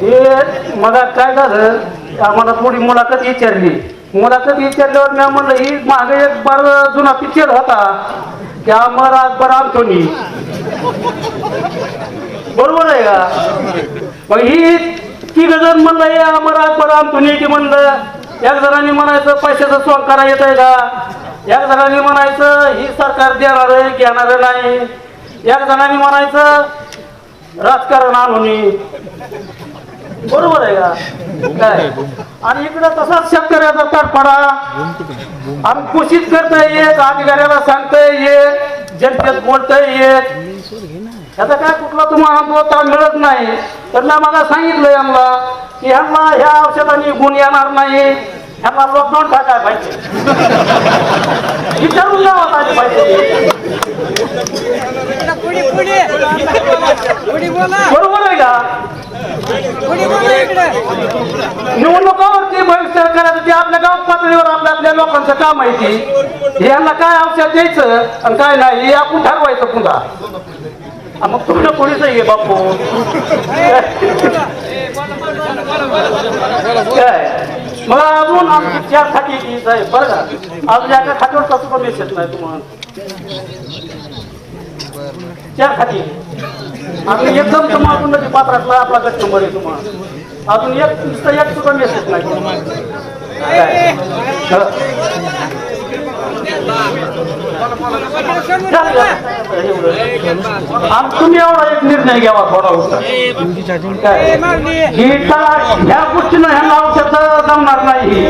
हे मग काय झालं, आम्हाला थोडी मुलाखत विचारल्यावर मी म्हणलं ही मागे एक बार जुना पिक्चर होता त्या अमर अकबर अंथोनी, बरोबर आहे का? मग ही तिघ जण म्हणलं हे अमर अकबर अंथोनी की म्हणलं, एक जणांनी म्हणायचं पैशाचं सोंग करा येत आहे का, एक जणांनी म्हणायचं ही सरकार देणार आहे घेणार नाही, एक जणांनी म्हणायचं राजकारण आणून, बरोबर आहे का काय? आणि इकडे तसाच शेतकऱ्याचा तडफडा आम्ही कुशीत करताय येत, अधिकाऱ्याला सांगताय येत, जनतेत बोलताय येत, याचा काय कुठला तुम्हाला मिळत नाही. तर ना मला सांगितलं यांना की ह्यांना ह्या औषधाने गुण येणार नाही, ह्यांना लॉकडाऊन टाकाय पाहिजे, विचारून लावत आले पाहिजे, बरोबर आहे का? निवडणुकावरती भविष्य करायचं ते आपल्या गाव पातळीवर आपल्या लोकांचं काम आहे की यांना काय औषध द्यायचं आणि काय नाही हे आपण ठरवायचं पुन्हा. मग तुमच्या पोलीस आहे बापू काय मग अजून आमची 4 खाती आहे बरं का, अजून एका खात्यावर कसं पण येत नाही तुम्हाला 4 खाती आणि एकदम तुम्हाला म्हणजे पात्रातला आपला कस्टमर आहे तुम्हाला अजून एक सुद्धा मेसेज नाही तुम्ही एवढा एक निर्णय घ्यावा थोडा होता ह्या गोष्टीनं ह्यांना औषध जमणार नाही.